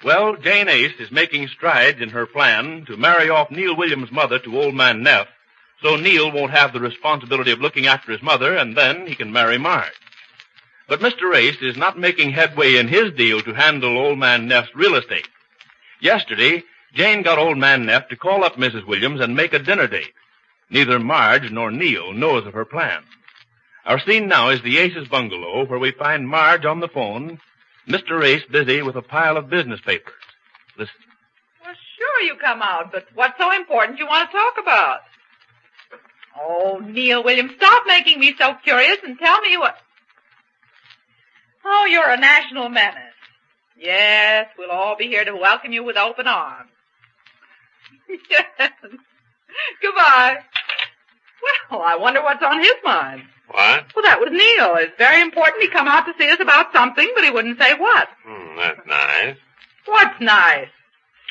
Well, Jane Ace is making strides in her plan to marry off Neil Williams' mother to old man Neff, so Neil won't have the responsibility of looking after his mother, and then he can marry Marge. But Mr. Ace is not making headway in his deal to handle old man Neff's real estate. Yesterday, Jane got old man Neff to call up Mrs. Williams and make a dinner date. Neither Marge nor Neil knows of her plan. Our scene now is the Ace's bungalow, where we find Marge on the phone, Mr. Ace busy with a pile of business papers. Listen. Well, sure you come out, but what's so important you want to talk about? Oh, Neil Williams, stop making me so curious and tell me what... Oh, you're a national menace. Yes, we'll all be here to welcome you with open arms. Yes. Goodbye. Well, I wonder what's on his mind. What? Well, that was Neil. It's very important he come out to see us about something, but he wouldn't say what. That's nice. What's nice?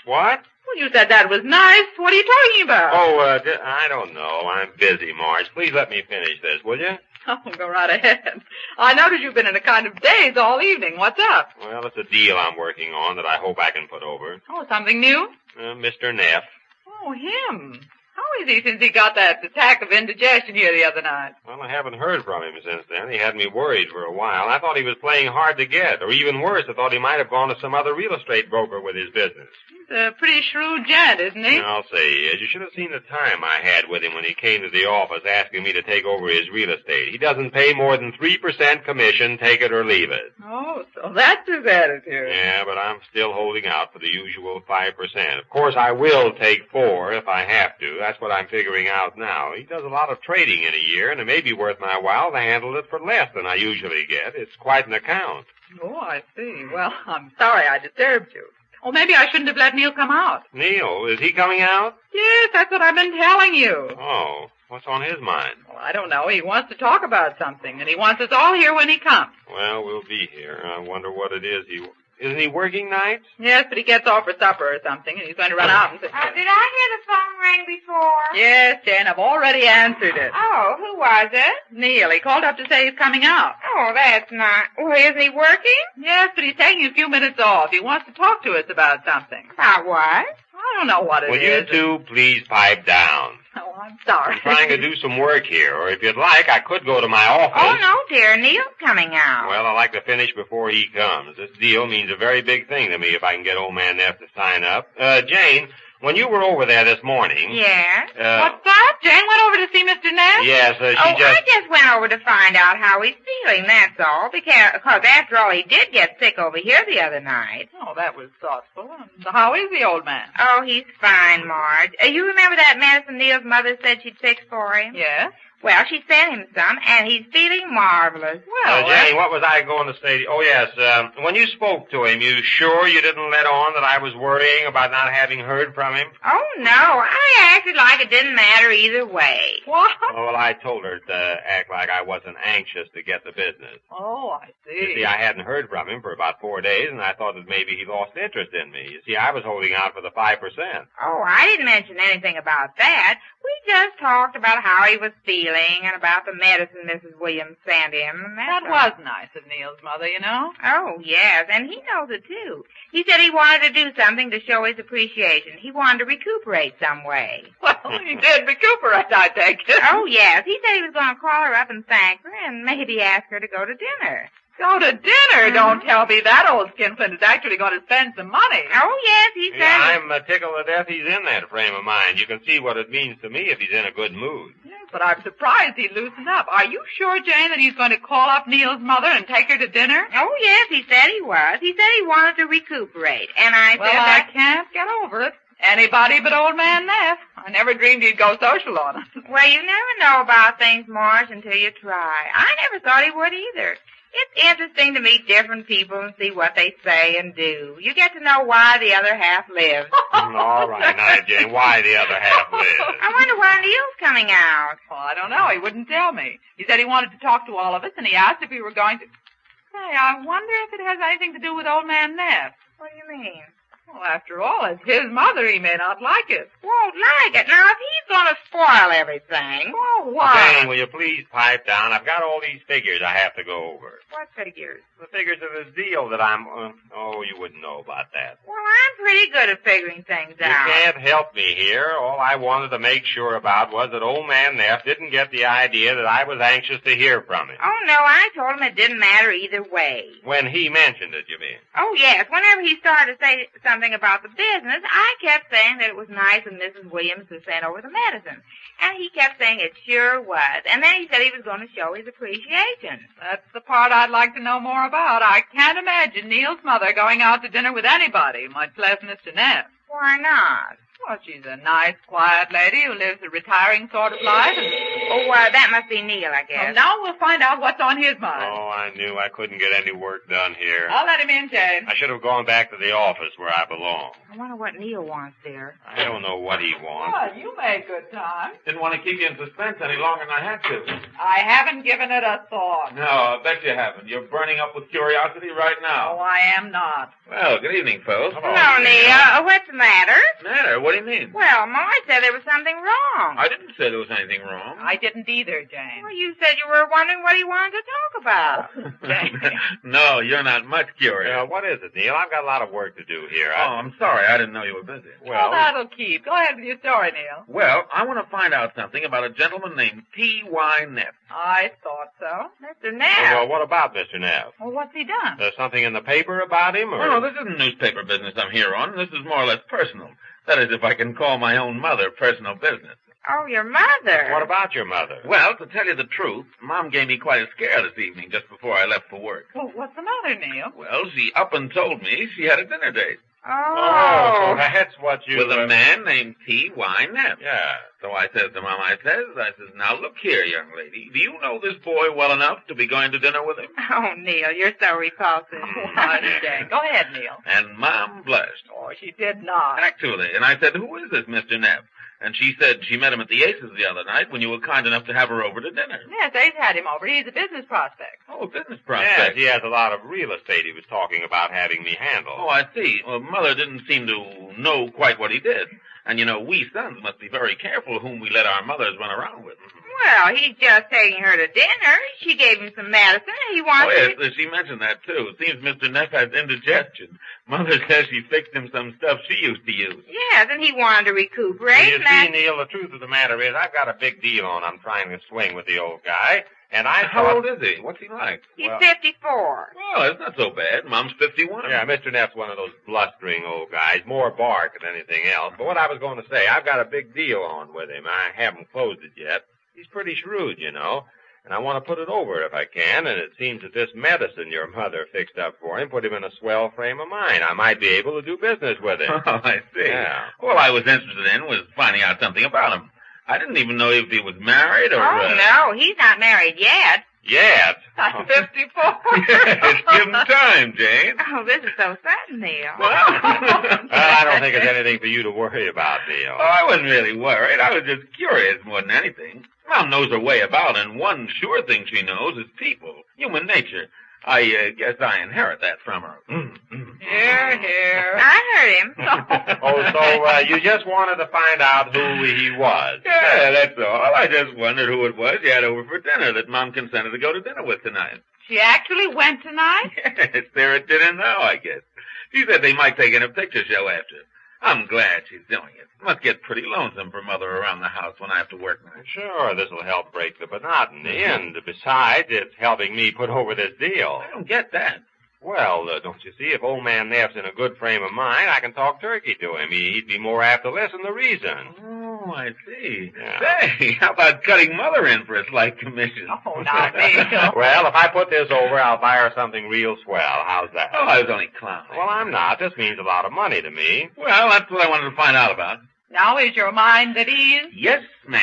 What? Well, you said that was nice. What are you talking about? Oh, I don't know. I'm busy, Marge. Please let me finish this, will you? Oh, go right ahead. I notice you've been in a kind of daze all evening. What's up? Well, it's a deal I'm working on that I hope I can put over. Oh, something new? Mr. Neff. Oh, him. How is he since he got that attack of indigestion here the other night? Well, I haven't heard from him since then. He had me worried for a while. I thought he was playing hard to get, or even worse, I thought he might have gone to some other real estate broker with his business. He's a pretty shrewd gent, isn't he? I'll say he is. You should have seen the time I had with him when he came to the office asking me to take over his real estate. He doesn't pay more than 3% commission, take it or leave it. Oh, so that's his attitude. Yeah, but I'm still holding out for the usual 5%. Of course, I will take 4 if I have to. That's what I'm figuring out now. He does a lot of trading in a year, and it may be worth my while to handle it for less than I usually get. It's quite an account. Oh, I see. Well, I'm sorry I disturbed you. Oh, maybe I shouldn't have let Neil come out. Neil, is he coming out? Yes, that's what I've been telling you. Oh, what's on his mind? Well, I don't know. He wants to talk about something, and he wants us all here when he comes. Well, we'll be here. I wonder what it is Isn't he working nights? Yes, but he gets off for supper or something, and he's going to run out and sit down. Did I hear the phone ring before? Yes, Jane, I've already answered it. Oh, who was it? Neil. He called up to say he's coming out. Oh, that's not... Well, isn't he working? Yes, but he's taking a few minutes off. He wants to talk to us about something. About what? I don't know what it Will is. you two please pipe down? Oh, I'm sorry. I'm trying to do some work here, or if you'd like, I could go to my office. Oh, no, dear. Neil's coming out. Well, I like to finish before he comes. This deal means a very big thing to me if I can get old man Neff to sign up. Jane, when you were over there this morning... Yes? What's that? Jane went over to see Mr. Neff? Yes, I just went over to find out how he's feeling, that's all. Because after all, he did get sick over here the other night. Oh, that was thoughtful. How is the old man? Oh, he's fine, Marge. You remember that medicine Neil's mother said she'd fix for him? Yes. Well, she sent him some, and he's feeling marvelous. Well, Jane, what was I going to say to you? Oh, yes, when you spoke to him, you sure you didn't let on that I was worrying about not having heard from him? Oh, no, I acted like it didn't matter either way. What? Oh, well, I told her to act like I wasn't anxious to get the business. Oh, I see. You see, I hadn't heard from him for about 4 days, and I thought that maybe he lost interest in me. You see, I was holding out for the 5%. Oh, I didn't mention anything about that. We just talked about how he was feeling and about the medicine Mrs. Williams sent him. And that was nice of Neil's mother, you know. Oh, yes, and he knows it, too. He said he wanted to do something to show his appreciation. He wanted to recuperate some way. Well, he did recuperate, I take it. Oh, yes. He said he was going to call her up and thank her and maybe ask her to go to dinner. Go to dinner? Mm-hmm. Don't tell me that old skinflint is actually going to spend some money. Oh, yes, he said... Yeah, I'm tickled to death he's in that frame of mind. You can see what it means to me if he's in a good mood. Yes, but I'm surprised he loosened up. Are you sure, Jane, that he's going to call up Neil's mother and take her to dinner? Oh, yes, he said he was. He said he wanted to recuperate. And I said that... I can't get over it. Anybody but old man Neff. I never dreamed he'd go social on us. Well, you never know about things, Marge, until you try. I never thought he would either. It's interesting to meet different people and see what they say and do. You get to know why the other half lives. All right, now, Jane, why the other half lives. I wonder why Neil's coming out. Well, I don't know. He wouldn't tell me. He said he wanted to talk to all of us, and he asked if we were going to... Say, I wonder if it has anything to do with old man Neff. What do you mean? Well, After all, it's his mother. He may not like it. Won't like it. Now, if he's going to spoil everything. Oh, why? Jane, will you please pipe down? I've got all these figures I have to go over. What figures? The figures of this deal that I'm... you wouldn't know about that. Well, I'm pretty good at figuring things You out. can't help me here. All I wanted to make sure about was that old man Neff didn't get the idea that I was anxious to hear from him. Oh, no, I told him it didn't matter either way. When he mentioned it, you mean? Oh, yes. Whenever he started to say something about the business, I kept saying that it was nice of Mrs. Williams to send over the medicine. And he kept saying it sure was. And then he said he was going to show his appreciation. That's the part I'd like to know more about. I can't imagine Neil's mother going out to dinner with anybody, much less Mr. Neff. Why not? Well, she's a nice, quiet lady who lives a retiring sort of life. And... Oh, that must be Neil, I guess. Well, now we'll find out what's on his mind. Oh, I knew I couldn't get any work done here. I'll let him in, Jane. I should have gone back to the office where I belong. I wonder what Neil wants there. I don't know what he wants. Well, you made good time. Didn't want to keep you in suspense any longer than I had to. I haven't given it a thought. No, I bet you haven't. You're burning up with curiosity right No, now. I am not. Well, good evening, folks. Hello, Neil. What's the matter? Matter? What do you mean? Well, Ma said there was something wrong. I didn't say there was anything wrong. I didn't either, Jane. Well, you said you were wondering what he wanted to talk about. Jane. No, you're not much curious. What is it, Neil? I've got a lot of work to do here. Oh, I'm sorry. I didn't know you were busy. Well, that'll keep. Go ahead with your story, Neil. Well, I want to find out something about a gentleman named T.Y. Neff. I thought so. Mr. Neff. Well, what about Mr. Neff? Well, what's he done? There's something in the paper about him, or... No, this isn't newspaper business I'm here on. This is more or less personal. That is, if I can call my own mother personal business. Oh, your mother. What about your mother? Well, to tell you the truth, Mom gave me quite a scare this evening just before I left for work. Well, what's the matter, Neil? Well, she up and told me she had a dinner date. Oh, so that's what you... With a man named T.Y. Neff. Yeah. So I says to Mom, I says, now look here, young lady. Do you know this boy well enough to be going to dinner with him? Oh, Neil, you're so repulsive. Why, Jane. Go ahead, Neil. And Mom blushed. Oh, she did not. Actually. And I said, who is this Mr. Neff? And she said she met him at the Aces the other night when you were kind enough to have her over to dinner. Yes, Ace had him over. He's a business prospect. Oh, business Yes, prospect. he has a lot of real estate he was talking about having me handle. Oh, I see. Well, Mother didn't seem to know quite what he did. And, you know, we sons must be very careful whom we let our mothers run around with. Well, he's just taking her to dinner. She gave him some medicine, and he wants Oh, yes, she mentioned that, too. It seems Mr. Neff has indigestion. Mother says she fixed him some stuff she used to use. Yes, and he wanted to recuperate. Well, you and see, that... Neil, the truth of the matter is I've got a big deal on I'm trying to swing with the old guy. And How old is he? What's he like? He's 54. Well, it's not so bad. Mom's 51. Yeah, Mr. Neff's one of those blustering old guys, more bark than anything else. But what I was going to say, I've got a big deal on with him. I haven't closed it yet. He's pretty shrewd, you know. And I want to put it over if I can, and it seems that this medicine your mother fixed up for him put him in a swell frame of mind. I might be able to do business with him. Oh, I see. Yeah. All I was interested in was finding out something about him. I didn't even know if he was married or... Oh, no, he's not married yet. Yet? That's 54. Yes, give him time, Jane. Oh, this is so sudden, Neil. Well, I don't think it's anything for you to worry about, Neil. Oh, I wasn't really worried. I was just curious more than anything. Mom knows her way about, and one sure thing she knows is people, human nature. I guess I inherit that from her. Here, here. I heard him. So you just wanted to find out who he was. Yeah, that's all. I just wondered who it was you had over for dinner that Mom consented to go to dinner with tonight. She actually went tonight? Yes, they're at dinner now, I guess. She said they might take in a picture show after. I'm glad she's doing it. Must get pretty lonesome for Mother around the house when I have to work nights. Sure, this'll help break the monotony, and besides, it's helping me put over this deal. I don't get that. Well, don't you see, if old man Neff's in a good frame of mind, I can talk turkey to him. He'd be more apt to listen to reason. Oh, I see. Yeah. Say, how about cutting Mother in for a slight commission? Oh, not me. Well, if I put this over, I'll buy her something real swell. How's that? Oh, I was only clowning. Well, I'm not. This means a lot of money to me. Well, that's what I wanted to find out about. Now is your mind at ease? Yes, ma'am.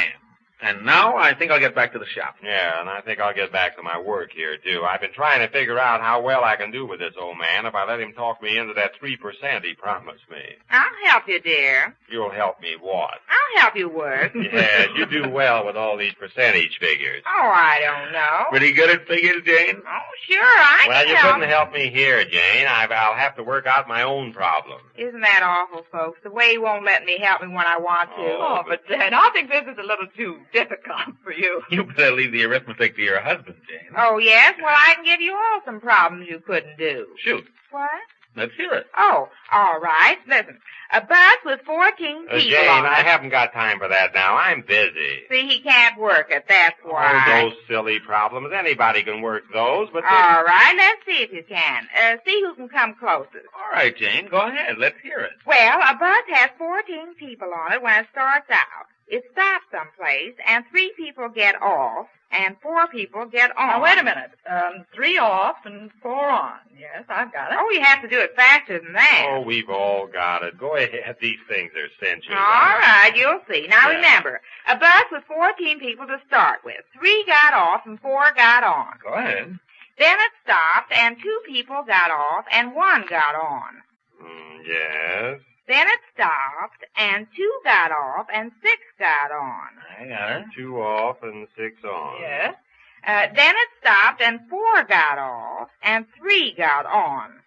And now I think I'll get back to the shop. Yeah, and I think I'll get back to my work here, too. I've been trying to figure out how well I can do with this old man if I let him talk me into that 3% he promised me. I'll help you, dear. You'll help me what? I'll help you work. Yeah, you do well with all these percentage figures. Oh, I don't know. Pretty good at figures, Jane? Oh, sure, I Well, can you help. couldn't help me here, Jane. I'll have to work out my own problem. Isn't that awful, folks? The way you won't let me help me when I want to. Oh, but Jane, I think this is a little too difficult for you. You better leave the arithmetic to your husband, Jane. Oh, yes? Well, I can give you all some problems you couldn't do. Shoot. What? Let's hear it. Oh, all right. Listen, a bus with 14 people Jane, on I it. haven't got time for that now. I'm busy. See, he can't work it, that's why. Oh, those silly problems. Anybody can work those, but... All right, let's see if you can. See who can come closest. All right, Jane, go ahead. Let's hear it. Well, a bus has 14 people on it when it starts out. It stops someplace, and 3 people get off, and 4 people get on. Now, wait a minute. 3 off and 4 on. Yes, I've got it. Oh, you have to do it faster than that. Oh, we've all got it. Go ahead. These things are centuries. All right, you'll see. Now, Yeah. remember, a bus with 14 people to start with. 3 got off, and 4 got on. Go ahead. Then it stopped, and 2 people got off, and 1 got on. Yes. Then it stopped, and 2 got off, and 6 got on. I got it. 2 off and 6 on. Yes. Then it stopped, and 4 got off, and 3 got on.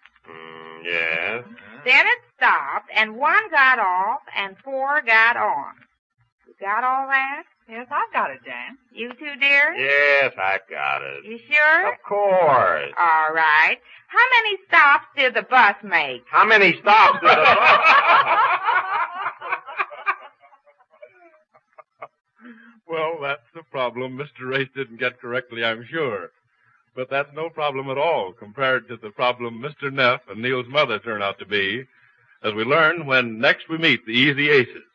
Yes. Then it stopped, and 1 got off, and 4 got on. You got all that? Yes, I've got it, Jane. You too, dear? Yes, I've got it. You sure? Of course. All right. How many stops did the bus make? How many stops did the bus... Well, that's the problem Mr. Race didn't get correctly, I'm sure. But that's no problem at all compared to the problem Mr. Neff and Neil's mother turn out to be, as we learn when next we meet the Easy Aces.